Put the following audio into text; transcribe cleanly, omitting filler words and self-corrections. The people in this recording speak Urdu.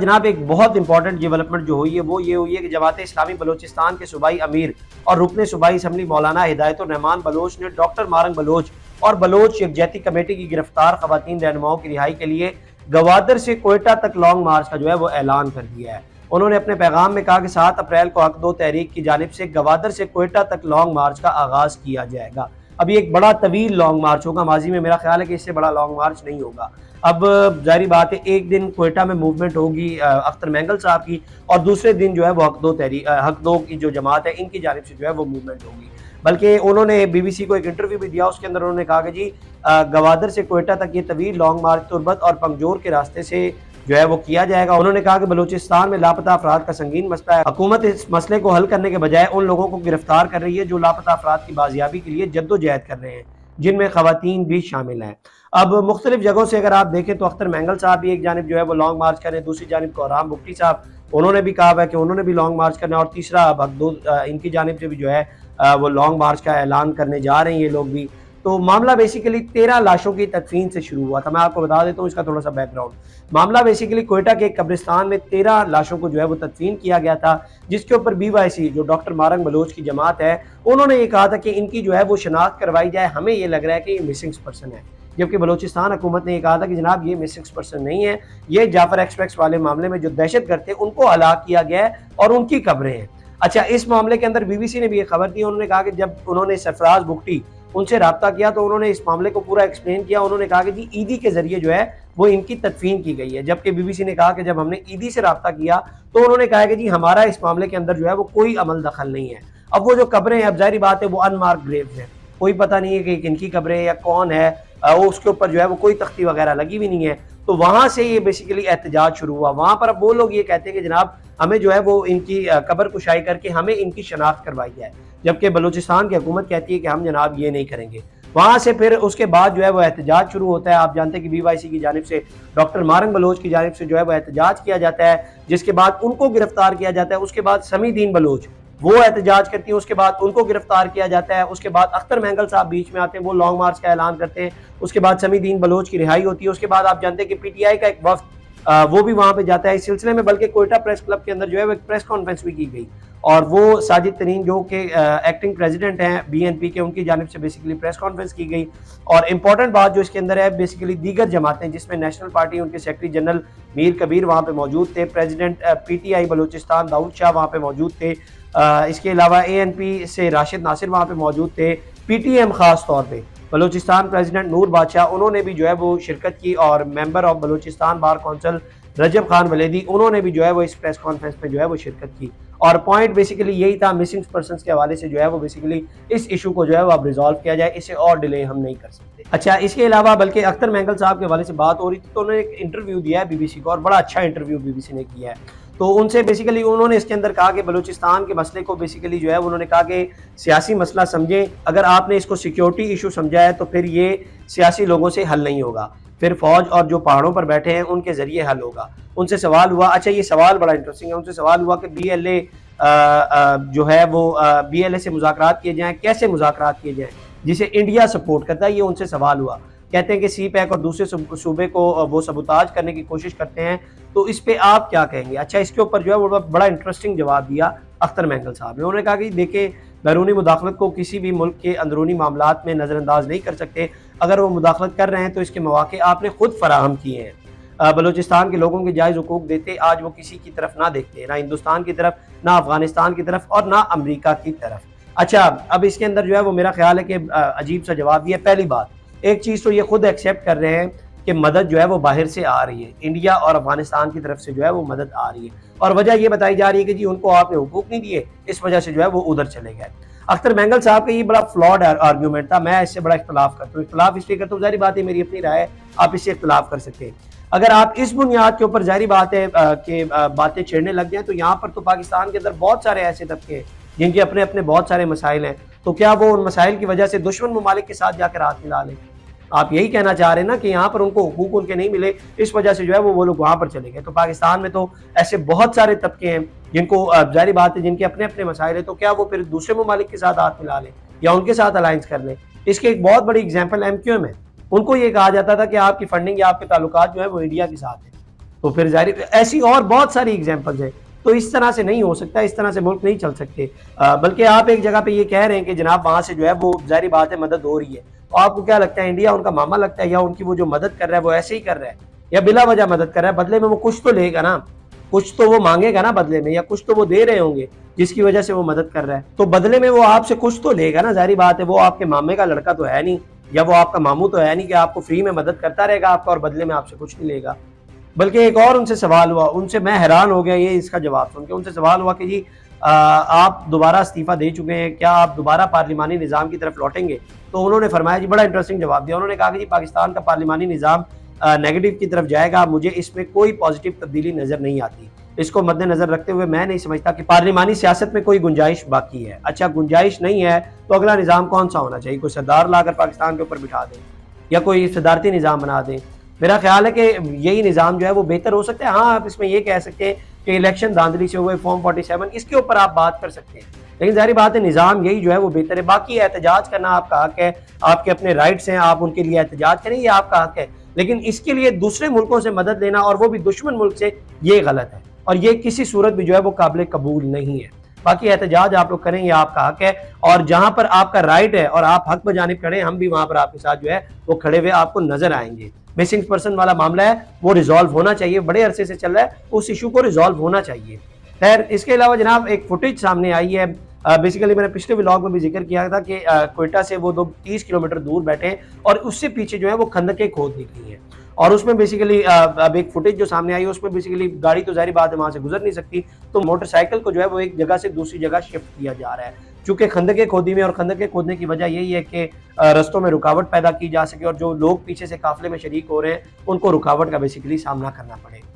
جناب ایک بہت امپورٹنٹ ڈیولپمنٹ جو ہوئی ہے وہ یہ ہوئی ہے کہ جماعت اسلامی بلوچستان کے صوبائی امیر اور رکن صوبائی اسمبلی مولانا ہدایت الرحمان بلوچ نے ڈاکٹر مارنگ بلوچ اور بلوچ یکجہتی کمیٹی کی گرفتار خواتین رہنماؤں کی رہائی کے لیے گوادر سے کوئٹہ تک لانگ مارچ کا جو ہے وہ اعلان کر دیا ہے۔ انہوں نے اپنے پیغام میں کہا کہ 7 اپریل کو حق دو تحریک کی جانب سے گوادر سے کوئٹہ تک لانگ مارچ کا آغاز کیا جائے گا۔ ابھی ایک بڑا طویل لانگ مارچ ہوگا، ماضی میں میرا خیال ہے کہ اس سے بڑا لانگ مارچ نہیں ہوگا۔ اب ظاہری بات ہے ایک دن کوئٹہ میں موومنٹ ہوگی اختر مینگل صاحب کی، اور دوسرے دن جو ہے وہ حق دو کی جو جماعت ہے ان کی جانب سے جو ہے وہ موومنٹ ہوگی۔ بلکہ انہوں نے بی بی سی کو ایک انٹرویو بھی دیا، اس کے اندر انہوں نے کہا کہ جی گوادر سے کوئٹہ تک یہ طویل لانگ مارچ تربت اور پنگجور کے راستے سے جو ہے وہ کیا جائے گا۔ انہوں نے کہا کہ بلوچستان میں لاپتہ افراد کا سنگین مسئلہ ہے، حکومت اس مسئلے کو حل کرنے کے بجائے ان لوگوں کو گرفتار کر رہی ہے جو لاپتہ افراد کی بازیابی کے لیے جدوجہد کر رہے ہیں، جن میں خواتین بھی شامل ہیں۔ اب مختلف جگہوں سے اگر آپ دیکھیں تو اختر مینگل صاحب بھی ایک جانب جو ہے وہ لانگ مارچ کریں، دوسری جانب کوہرام بگٹی صاحب انہوں نے بھی کہا ہے کہ انہوں نے بھی لانگ مارچ کرنا ہے، اور تیسرا ان کی جانب سے بھی جو ہے وہ لانگ مارچ کا اعلان کرنے جا رہے ہیں یہ لوگ بھی۔ تو معاملہ بیسیکلی 13 لاشوں کی تدفین سے شروع ہوا تھا۔ میں آپ کو بتا دیتا ہوں اس کا تھوڑا سا بیک گراؤنڈ۔ معاملہ بیسیکلی کوئٹہ کے ایک قبرستان میں 13 لاشوں کو جو ہے وہ تدفین کیا گیا تھا، جس کے اوپر بی وائی سی جو ڈاکٹر مارنگ بلوچ کی جماعت ہے انہوں نے یہ کہا تھا کہ ان کی جو ہے وہ شناخت کروائی جائے، ہمیں یہ لگ رہا ہے کہ یہ مسنگ پرسن ہے، جبکہ بلوچستان حکومت نے یہ کہا تھا کہ جناب یہ مسنگ پرسن نہیں ہے، یہ جعفر ایکسپریس والے معاملے میں جو دہشت گرد تھے ان کو ہلاک کیا گیا ہے اور ان کی قبریں ہیں۔ اچھا، اس معاملے کے اندر بی بی سی نے بھی یہ خبر دی، انہوں نے کہا کہ جب انہوں نے سرفراز بگٹی ان سے رابطہ کیا تو انہوں نے اس معاملے کو پورا ایکسپلین کیا۔ انہوں نے کہا کہ جی ایدی کے ذریعے جو ہے وہ ان کی تدفین کی گئی ہے، جبکہ بی بی سی نے کہا کہ جب ہم نے ایدی سے رابطہ کیا تو انہوں نے کہا کہ جی ہمارا اس معاملے کے اندر جو ہے وہ کوئی عمل دخل نہیں ہے۔ اب وہ جو قبریں ہیں، اب ظاہری بات ہے وہ ان مارک گریوز ہیں، کوئی پتہ نہیں ہے کہ کن کی قبریں یا کون ہے، اس کے اوپر جو ہے وہ کوئی تختی وغیرہ لگی ہوئی نہیں ہے۔ تو وہاں سے یہ بیسیکلی احتجاج شروع ہوا۔ وہاں پر اب وہ لوگ یہ کہتے ہیں کہ جناب ہمیں جو ہے وہ ان کی قبر کشائی کر کے ہمیں ان کی شناخت کروائی جائے، جبکہ بلوچستان کی حکومت کہتی ہے کہ ہم جناب یہ نہیں کریں گے۔ وہاں سے پھر اس کے بعد جو ہے وہ احتجاج شروع ہوتا ہے۔ آپ جانتے ہیں کہ بی وائی سی کی جانب سے ڈاکٹر مارنگ بلوچ کی جانب سے جو ہے وہ احتجاج کیا جاتا ہے، جس کے بعد ان کو گرفتار کیا جاتا ہے۔ اس کے بعد سمی دین بلوچ وہ احتجاج کرتی ہیں، اس کے بعد ان کو گرفتار کیا جاتا ہے۔ اس کے بعد اختر مینگل صاحب بیچ میں آتے ہیں، وہ لانگ مارچ کا اعلان کرتے ہیں۔ اس کے بعد سمی دین بلوچ کی رہائی ہوتی ہے۔ اس کے بعد آپ جانتے ہیں کہ پی ٹی آئی کا ایک وفد وہ بھی وہاں پہ جاتا ہے اس سلسلے میں، بلکہ کوئٹہ پریس کلب کے اندر جو ہے وہ ایک پریس کانفرنس بھی کی گئی، اور وہ ساجد ترین جو کہ ایکٹنگ پریزیڈنٹ ہیں بی این پی کے، ان کی جانب سے بیسیکلی پریس کانفرنس کی گئی۔ اور امپورٹنٹ بات جو اس کے اندر ہے، بیسیکلی دیگر جماعتیں جس میں نیشنل پارٹی ان کے سیکرٹری جنرل میر کبیر وہاں پہ موجود تھے، president P T I Balochistan Dawood Shah وہاں پہ موجود تھے، اس کے علاوہ اے این پی سے راشد ناصر وہاں پہ موجود تھے، پی ٹی ایم خاص طور پہ بلوچستان پریزیڈنٹ نور بادشاہ انہوں نے بھی جو ہے وہ شرکت کی، اور member of Balochistan bar council Rajab Khan Walidi انہوں نے بھی جو ہے وہ اس پریس کانفرنس میں جو ہے وہ شرکت کی۔ اور پوائنٹ بیسیکلی یہی تھا مسنگ پرسنز کے حوالے سے جو ہے وہ بیسیکلی اس ایشو کو جو ہے وہ اب ریزالو کیا جائے، اسے اور ڈیلے ہم نہیں کر سکتے۔ اچھا، اس کے علاوہ بلکہ اختر مینگل صاحب کے حوالے سے بات ہو رہی تھی تو انہوں نے ایک انٹرویو دیا ہے بی بی سی کو، اور بڑا اچھا انٹرویو بی بی سی نے کیا ہے۔ تو ان سے بیسیکلی انہوں نے اس کے اندر کہا کہ بلوچستان کے مسئلے کو بیسیکلی جو ہے انہوں نے کہا کہ سیاسی مسئلہ سمجھیں، اگر آپ نے اس کو سیکیورٹی ایشو سمجھا ہے تو پھر یہ سیاسی لوگوں سے حل نہیں ہوگا، پھر فوج اور جو پہاڑوں پر بیٹھے ہیں ان کے ذریعے حل ہوگا۔ ان سے سوال ہوا، اچھا یہ سوال بڑا انٹرسٹنگ ہے، ان سے سوال ہوا کہ بی ایل اے جو ہے وہ بی ایل اے سے مذاکرات کیے جائیں، کیسے مذاکرات کیے جائیں جسے انڈیا سپورٹ کرتا ہے، یہ ان سے سوال ہوا۔ کہتے ہیں کہ سی پیک اور دوسرے صوبے کو وہ سبوتاج کرنے کی کوشش کرتے ہیں، تو اس پہ آپ کیا کہیں گے؟ اچھا، اس کے اوپر جو ہے وہ بڑا انٹرسٹنگ جواب دیا اختر مینگل صاحب نے۔ انہوں نے کہا کہ دیکھیں بیرونی مداخلت کو کسی بھی ملک کے اندرونی معاملات میں نظر انداز نہیں کر سکتے، اگر وہ مداخلت کر رہے ہیں تو اس کے مواقع آپ نے خود فراہم کیے ہیں۔ بلوچستان کے لوگوں کے جائز حقوق دیتے آج وہ کسی کی طرف نہ دیکھتے، نہ ہندوستان کی طرف، نہ افغانستان کی طرف، اور نہ امریکہ کی طرف۔ اچھا، اب اس کے اندر جو ہے وہ میرا خیال ہے کہ عجیب سا جواب دیا۔ پہلی بات، ایک چیز تو یہ خود ایکسیپٹ کر رہے ہیں کہ مدد جو ہے وہ باہر سے آ رہی ہے، انڈیا اور افغانستان کی طرف سے جو ہے وہ مدد آ رہی ہے، اور وجہ یہ بتائی جا رہی ہے کہ جی ان کو آپ نے حقوق نہیں دیے، اس وجہ سے جو ہے وہ ادھر چلے گئے۔ اختر مینگل صاحب کا یہ بڑا فلاڈ آرگیومنٹ تھا، میں اس سے بڑا اختلاف کرتا ہوں۔ اختلاف اس لیے کرتا ہوں، ظاہری بات ہے میری اپنی رائے ہے، آپ اس سے اختلاف کر سکتے ہیں۔ اگر آپ اس بنیاد کے اوپر ظاہری بات ہے کہ باتیں چھیڑنے لگ جائیں تو یہاں پر تو پاکستان کے اندر بہت سارے ایسے طبقے ہیں جن کے اپنے اپنے بہت سارے مسائل ہیں، تو کیا وہ ان مسائل کی وجہ سے دشمن ممالک کے ساتھ جا کر ہاتھ ملا لیں؟ آپ یہی کہنا چاہ رہے ہیں نا کہ یہاں پر ان کو حقوق ان کے نہیں ملے، اس وجہ سے جو ہے وہ لوگ وہاں پر چلے گئے۔ تو پاکستان میں تو ایسے بہت سارے طبقے ہیں جن کو ظاہری بات ہے جن کے اپنے اپنے مسائل ہیں، تو کیا وہ پھر دوسرے ممالک کے ساتھ ہاتھ ملا لیں یا ان کے ساتھ الائنس کر لیں؟ اس کی ایک بہت بڑی اگزامپل ایم کیو ایم ہے۔ ان کو یہ کہا جاتا تھا کہ آپ کی فنڈنگ یا آپ کے تعلقات جو ہے وہ انڈیا کے ساتھ ہیں، تو پھر ظاہر ایسی اور بہت ساری ایگزامپلز ہیں. تو اس طرح سے نہیں ہو سکتا, اس طرح سے ملک نہیں چل سکتے. بلکہ آپ ایک جگہ پہ یہ کہہ رہے ہیں کہ جناب وہاں سے جو ہے وہ ظاہری بات ہے مدد ہو رہی ہے, اور آپ کو کیا لگتا ہے انڈیا ان کا ماما لگتا ہے, یا ان کی وہ جو مدد کر رہا ہے وہ ایسے ہی کر رہا ہے, یا بلا وجہ مدد کر رہا ہے؟ بدلے میں وہ کچھ تو لے گا نا, کچھ تو وہ مانگے گا نا بدلے میں, یا کچھ تو وہ دے رہے ہوں گے جس کی وجہ سے وہ مدد کر رہا ہے. تو بدلے میں وہ آپ سے کچھ تو لے گا نا, ظاہری بات ہے. وہ آپ کے مامے کا لڑکا تو ہے نہیں, یا وہ آپ کا ماموں تو ہے نہیں کہ آپ کو فری میں مدد کرتا رہے گا آپ کا اور بدلے میں آپ سے کچھ نہیں لے گا. بلکہ ایک اور ان سے سوال ہوا, ان سے میں حیران ہو گیا یہ اس کا جواب سن کے. ان سے سوال ہوا کہ جی آپ دوبارہ استعفیٰ دے چکے ہیں, کیا آپ دوبارہ پارلیمانی نظام کی طرف لوٹیں گے؟ تو انہوں نے فرمایا, جی بڑا انٹرسٹنگ جواب دیا. انہوں نے کہا کہ جی پاکستان کا پارلیمانی نظام نیگیٹو کی طرف جائے گا, مجھے اس میں کوئی پازیٹیو تبدیلی نظر نہیں آتی. اس کو مد نظر رکھتے ہوئے میں نہیں سمجھتا کہ پارلیمانی سیاست میں کوئی گنجائش باقی ہے. اچھا گنجائش نہیں ہے تو اگلا نظام کون سا ہونا چاہیے؟ کوئی سردار لا کر پاکستان کے اوپر بٹھا دیں, یا کوئی صدارتی نظام بنا دیں. میرا خیال ہے کہ یہی نظام جو ہے وہ بہتر ہو سکتا ہے. ہاں آپ اس میں یہ کہہ سکتے ہیں کہ الیکشن دھاندلی سے ہوئے, فارم 47, اس کے اوپر آپ بات کر سکتے ہیں, لیکن ظاہری بات ہے نظام یہی جو ہے وہ بہتر ہے. باقی احتجاج کرنا آپ کا حق ہے, آپ کے اپنے رائٹس ہیں, آپ ان کے لیے احتجاج کریں, یہ آپ کا حق ہے. لیکن اس کے لیے دوسرے ملکوں سے مدد لینا, اور وہ بھی دشمن ملک سے, یہ غلط ہے, اور یہ کسی صورت بھی جو ہے وہ قابل قبول نہیں ہے. باقی احتجاج آپ لوگ کریں, یہ آپ کا حق ہے, اور جہاں پر آپ کا رائٹ ہے اور آپ حق بجانب کھڑے, ہم بھی وہاں پر آپ کے ساتھ جو ہے وہ کھڑے ہوئے آپ کو نظر آئیں گے. مسنگ پرسن والا معاملہ ہے وہ ریزالو ہونا چاہیے, بڑے عرصے سے چل رہا ہے, اس ایشو کو ریزالو ہونا چاہیے. خیر اس کے علاوہ جناب ایک فوٹیج سامنے آئی ہے, بیسیکلی میں نے پچھلے ولاگ میں بھی ذکر کیا تھا کہ کوئٹہ سے وہ 30 کلومیٹر دور بیٹھے, اور اس سے پیچھے جو ہے وہ خندقیں کھود نکلی ہیں, اور اس میں بیسیکلی اب ایک فوٹیج جو سامنے آئی ہے اس میں بیسیکلی گاڑی تو ظاہری بات ہے وہاں سے گزر نہیں سکتی, تو موٹر سائیکل کو جو ہے وہ ایک جگہ سے دوسری جگہ شفٹ کیا جا رہا ہے, چونکہ خندقیں کھودی میں, اور خندقیں کھودنے کی وجہ یہی ہے کہ رستوں میں رکاوٹ پیدا کی جا سکے, اور جو لوگ پیچھے سے قافلے میں شریک ہو رہے ہیں ان کو رکاوٹ کا بیسیکلی سامنا کرنا پڑے.